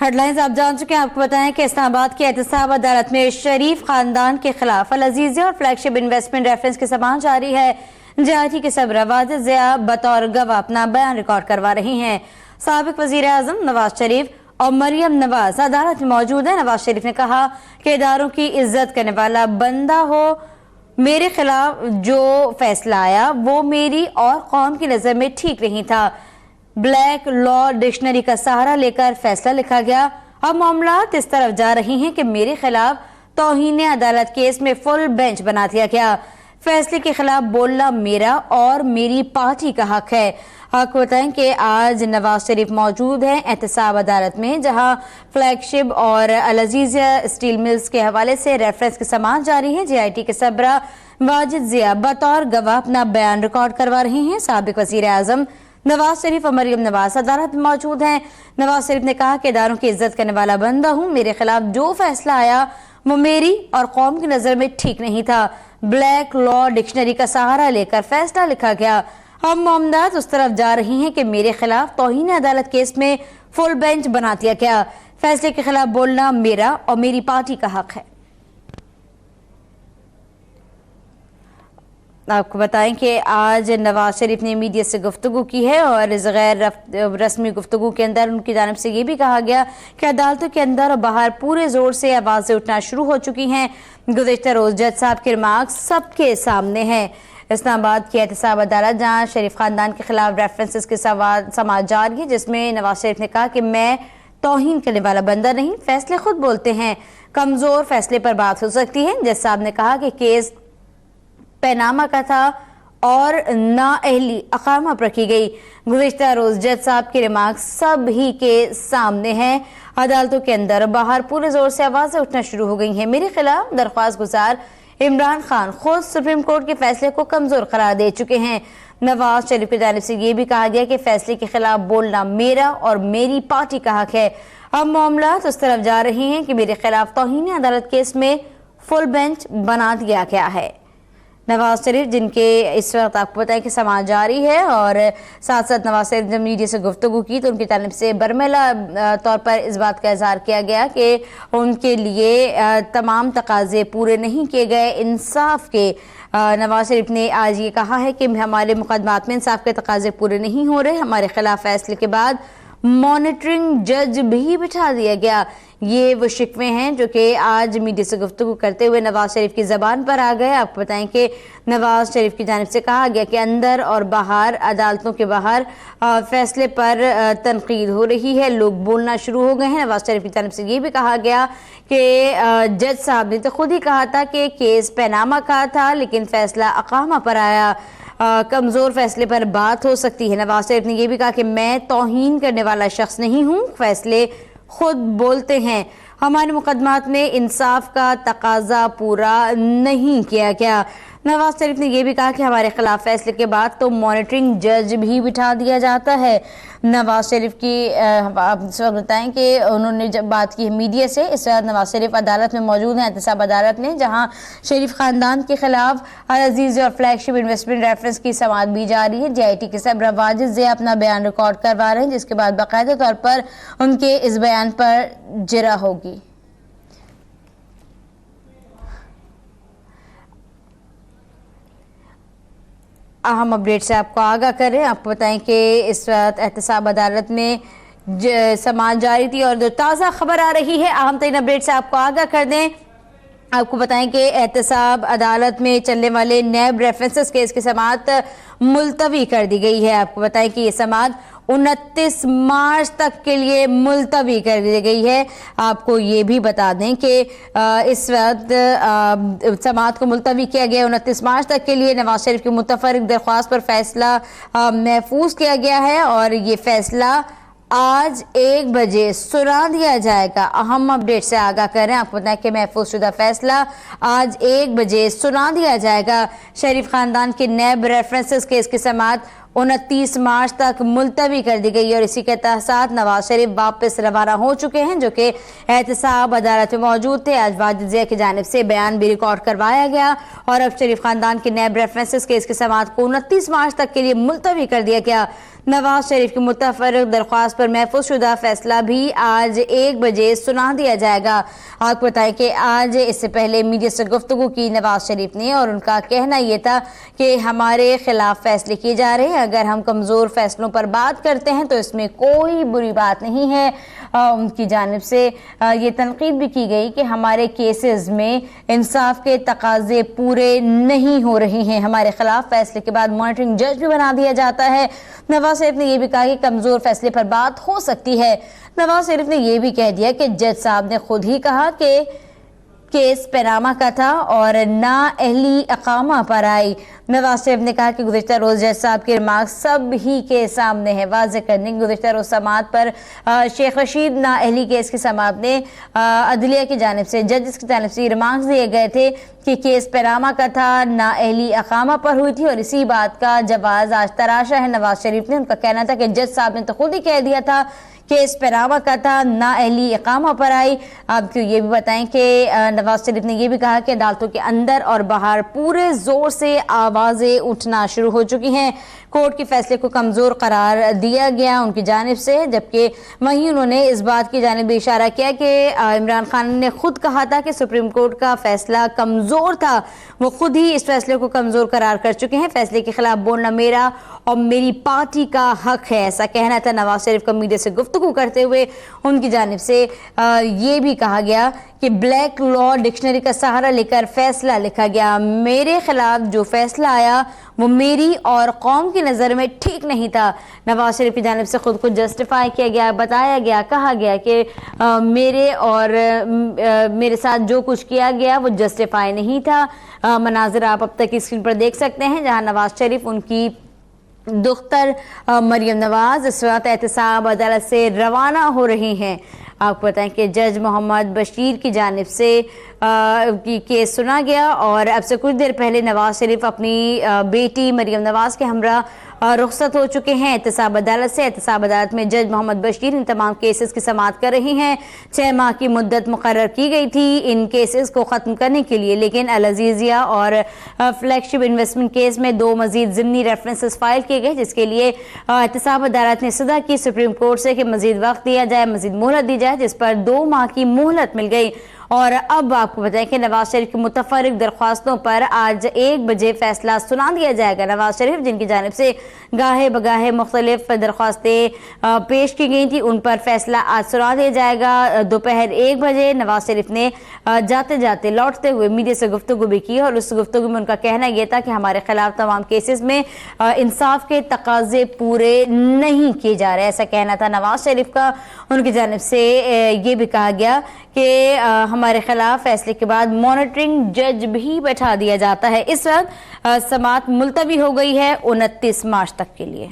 Headlines आप जान चुके हैं। आपको बताएं कि इस्लामाबाद की एहतसाब अदालत में शरीफ खानदान के खिलाफ अल-अजीज़िया और फ्लैगशिप इन्वेस्टमेंट रेफरेंस की समाअत जारी है। JIT के सरबराह वाजिद ज़िया बतौर गवाह अपना बयान रिकॉर्ड करवा रही हैं। साबिक वज़ीर आज़म नवाज शरीफ और मरियम नवाज अदालत में मौजूद है। नवाज शरीफ ने कहा कि इदारों की इज्जत करने वाला बंदा हो, मेरे खिलाफ जो फैसला आया वो मेरी और कौम की नज़र में ठीक नहीं था। ब्लैक लॉ डिक्शनरी का सहारा लेकर फैसला लिखा गया। अब मामलात इस तरफ जा रही हैं कि मेरे खिलाफ तौहीन अदालत केस में फुल बेंच बना दिया गया। फैसले के खिलाफ बोलना मेरा और मेरी पार्टी का हक है। आपको बताएं कि आज नवाज शरीफ मौजूद हैं एहतसाब अदालत में, जहां फ्लैगशिप और अल-अजीज़िया स्टील मिल्स के हवाले से रेफरेंस की समाअत जारी है। JIT के सरबराह वाजिद ज़िया बतौर गवाह अपना बयान रिकॉर्ड करवा रहे हैं। साबिक वज़ीर आज़म नवाज शरीफ और मरियम नवाज अदालत में मौजूद हैं। नवाज शरीफ ने कहा कि इदारों की इज्जत करने वाला बंदा हूँ, मेरे खिलाफ जो फैसला आया वो मेरी और कौम की नज़र में ठीक नहीं था। ब्लैक लॉ डिक्शनरी का सहारा लेकर फैसला लिखा गया। अब मामलात उस तरफ जा रही हैं कि मेरे खिलाफ तौहीन अदालत केस में फुल बेंच बना दिया गया। फैसले के खिलाफ बोलना मेरा और मेरी पार्टी का हक है। आपको बताएं कि आज नवाज शरीफ ने मीडिया से गुफ्तगू की है और इस गैर रस्मी गुफ्तगू के अंदर उनकी जानिब से ये भी कहा गया कि अदालतों के अंदर और बाहर पूरे जोर से आवाज़ें उठना शुरू हो चुकी हैं। गुज़िश्ता रोज़ जज साहब के रिमार्क्स सबके सामने हैं। इस्लामाबाद की एहतसाब अदालत जहाँ शरीफ खानदान के खिलाफ रेफरेंसेस के समाअत जारी है, जिसमें नवाज शरीफ ने कहा कि मैं तौहीन करने वाला बंदा नहीं, फैसले खुद बोलते हैं, कमज़ोर फैसले पर बात हो सकती है। जज साहब ने कहा कि केस पैनामा का था और नाअहली अकामा पर की गई। गुज़िश्ता रोज जज साहब के रिमार्क्स सब ही के सामने हैं। अदालतों के अंदर बाहर पूरे जोर से आवाज़ें उठना शुरू हो गई हैं। मेरे खिलाफ दरख्वास्त गुजार इमरान खान खुद सुप्रीम कोर्ट के फैसले को कमज़ोर करार दे चुके हैं। नवाज शरीफ की जानिब से ये भी कहा गया कि फैसले के खिलाफ बोलना मेरा और मेरी पार्टी का हक है। अब मामलात उस तरफ जा रहे हैं कि मेरे खिलाफ तौहीन अदालत केस में फुल बेंच बना दिया गया है। नवाज शरीफ जिनके इस वक्त आपको पता है कि समाअत जारी है और साथ साथ नवाज शरीफ जब मीडिया से गुफ्तगू की तो उनकी जानिब से बरमला तौर पर इस बात का इजहार किया गया कि उनके लिए तमाम तकाजे पूरे नहीं किए गए इंसाफ के। नवाज शरीफ ने आज ये कहा है कि हमारे मुकदमात में इंसाफ के तकाजे पूरे नहीं हो रहे, हमारे खिलाफ फैसले के बाद मॉनिटरिंग जज भी बिठा दिया गया। ये वो शिकवे हैं जो कि आज मीडिया से गुफ्तगू करते हुए नवाज शरीफ की ज़बान पर आ गए। आपको बताएं कि नवाज शरीफ की जानिब से कहा गया कि अंदर और बाहर अदालतों के बाहर फैसले पर तनकीद हो रही है, लोग बोलना शुरू हो गए हैं। नवाज शरीफ की जानिब से ये भी कहा गया कि जज साहब ने तो खुद ही कहा था कि केस पैनामा का था, लेकिन फैसला अकामा पर आया, कमज़ोर फैसले पर बात हो सकती है। नवाज शरीफ ने यह भी कहा कि मैं तौहीन करने वाला शख्स नहीं हूँ, फैसले खुद बोलते हैं, हमारे मुकदमात में इंसाफ का तकाजा पूरा नहीं किया गया। नवाज शरीफ ने यह भी कहा कि हमारे खिलाफ फैसले के बाद तो मॉनिटरिंग जज भी बिठा दिया जाता है। नवाज शरीफ की आप इस वक्त बताएं कि उन्होंने जब बात की है मीडिया से, इस वक्त नवाज शरीफ अदालत में मौजूद हैं एहतसाब अदालत में, जहां शरीफ खानदान के खिलाफ अल-अजीज़िया और फ्लैगशिप इन्वेस्टमेंट रेफरेंस की समाअत भी जारी है। JIT के सरबराह वाजिद ज़िया अपना बयान रिकॉर्ड करवा रहे हैं, जिसके बाद बाकायदा तौर पर उनके इस बयान पर जिरा होगी। अहम अपडेट से आपको आगाह करें। आपको बताएं कि इस वक्त एहतसाब अदालत में समाअत जारी थी और जो ताज़ा खबर आ रही है अहम तरीन अपडेट से आपको आगाह कर दें। आपको बताएं कि एहतसाब अदालत में चलने वाले नैब रेफरेंसेस केस की समाअत मुलतवी कर दी गई है। आपको बताएं कि ये समाअत 29 मार्च तक के लिए मुलतवी कर दी गई है। आपको ये भी बता दें कि इस वक्त समाअत को मुलतवी किया गया 29 मार्च तक के लिए। नवाज शरीफ की मुतफर्रिक दरख्वास्त पर फैसला महफूज किया गया है और ये फैसला आज 1 बजे सुना दिया जाएगा। अहम अपडेट से आगाह करें, आपको बताएं कि महफूज शुदा फैसला आज 1 बजे सुना दिया जाएगा। शरीफ खानदान के नैब रेफरेंसेस केस की समाअत 29 मार्च तक मुलतवी कर दी गई और इसी के तहत नवाज शरीफ वापस रवाना हो चुके हैं, जो कि एहतसाब अदालत में मौजूद थे। आज वाजिद ज़िया की जानिब से बयान भी रिकॉर्ड करवाया गया और अब शरीफ खानदान के नैब रेफरेंसेस केस की समाअत को 29 मार्च तक के लिए मुलतवी कर दिया गया। नवाज शरीफ की मुतफर्रिक दरख्वास्त पर महफूज शुदा फैसला भी आज 1 बजे सुना दिया जाएगा। आपको बताएं कि आज इससे पहले मीडिया से गुफ्तगू की नवाज शरीफ ने और उनका कहना यह था कि हमारे खिलाफ फैसले किए जा रहे हैं, अगर हम कमज़ोर फैसलों पर बात करते हैं तो इसमें कोई बुरी बात नहीं है। उनकी जानिब से ये तनकीद भी की गई कि हमारे केसेस में इंसाफ के तकाजे पूरे नहीं हो रहे हैं, हमारे खिलाफ फैसले के बाद मॉनिटरिंग जज भी बना दिया जाता है। नवाज शरीफ ने यह भी कहा कि कमजोर फैसले पर बात हो सकती है। नवाज शरीफ ने यह भी कह दिया कि जज साहब ने खुद ही कहा कि केस पैनामा का था और ना अहली अकामा पर आई। नवाज शरीफ ने कहा कि गुज़िश्ता रोज जज साहब के रिमार्क्स सब ही के सामने है। वाज़ेह करने गुज़िश्ता रोज समाअत पर शेख रशीद ना अहली केस की समाअत में अदलिया की जानिब से जजेस की जानिब से रिमार्क्स दिए गए थे कि केस पैनामा का था, ना अहली अकामा पर हुई थी, और इसी बात का जवाब आज तराशा है नवाज शरीफ ने। उनका कहना था कि जज साहब ने तो खुद ही कह दिया था केस पैनामा का था, ना अहली इकामा पर आई। आपको ये भी बताएं कि नवाज शरीफ ने यह भी कहा कि अदालतों के अंदर और बाहर पूरे जोर से आवाजें उठना शुरू हो चुकी हैं। कोर्ट के फैसले को कमजोर करार दिया गया उनकी जानिब से, जबकि वहीं उन्होंने इस बात की जानिब भी इशारा किया कि इमरान खान ने खुद कहा था कि सुप्रीम कोर्ट का फैसला कमजोर था, वो खुद ही इस फैसले को कमजोर करार कर चुके हैं। फैसले के खिलाफ बोलना मेरा और मेरी पार्टी का हक है, ऐसा कहना था नवाज शरीफ का मीडिया से गुफ्तगू करते हुए। उनकी जानिब से ये भी कहा गया कि ब्लैक लॉ डिक्शनरी का सहारा लेकर फैसला लिखा गया, मेरे खिलाफ जो फैसला आया वो मेरी और कौम की नज़र में ठीक नहीं था। नवाज शरीफ की जानिब से खुद को जस्टिफाई किया गया, बताया गया, कहा गया कि मेरे और मेरे साथ जो कुछ किया गया वो जस्टिफाई नहीं था। मनाजिर आप अब तक स्क्रीन पर देख सकते हैं जहां नवाज शरीफ उनकी दुख्तर मरियम नवाज इस वक्त एहतसाब अदालत से रवाना हो रही हैं। आपको बताएं कि जज मोहम्मद बशीर की जानिब से केस सुना गया और अब से कुछ देर पहले नवाज शरीफ अपनी बेटी मरियम नवाज के हमरा रुखसत हो चुके हैं एहतसाब अदालत से। एहतसाब अदालत में जज मोहम्मद बशीर इन तमाम केसेस की समाअत कर रही हैं। 6 माह की मुद्दत मुकर्रर की गई थी इन केसेस को ख़त्म करने के लिए, लेकिन अल अजीज़िया और फ्लैगशिप इन्वेस्टमेंट केस में 2 मजीद ज़िमनी रेफरेंसेस फाइल किए गए, जिसके लिए एहतसाब अदालत ने सदा की सुप्रीम कोर्ट से कि मजीद वक्त दिया जाए, मजीद मोहलत दी जाए, जिस पर 2 माह की मोहलत मिल गई। और अब आपको बताएं कि नवाज शरीफ की मुतफर्रिक दरख्वास्तों पर आज 1 बजे फैसला सुना दिया जाएगा। नवाज शरीफ जिनकी जानिब से गाहे बगाहे मुख्तलिफ दरख्वास्तें पेश की गई थी, उन पर फैसला आज सुना दिया जाएगा दोपहर 1 बजे। नवाज शरीफ ने जाते जाते लौटते हुए मीडिया से गुफ्तगू भी की और उस गुफ्तगू में उनका कहना यह था कि हमारे खिलाफ तमाम केसेस में इंसाफ के तकाजे पूरे नहीं किए जा रहे, ऐसा कहना था नवाज शरीफ का। उनकी जानिब से ये भी कहा गया कि हमारे खिलाफ फैसले के बाद मॉनिटरिंग जज भी बैठा दिया जाता है। इस वक्त समाअत मुलतवी हो गई है 29 मार्च तक के लिए।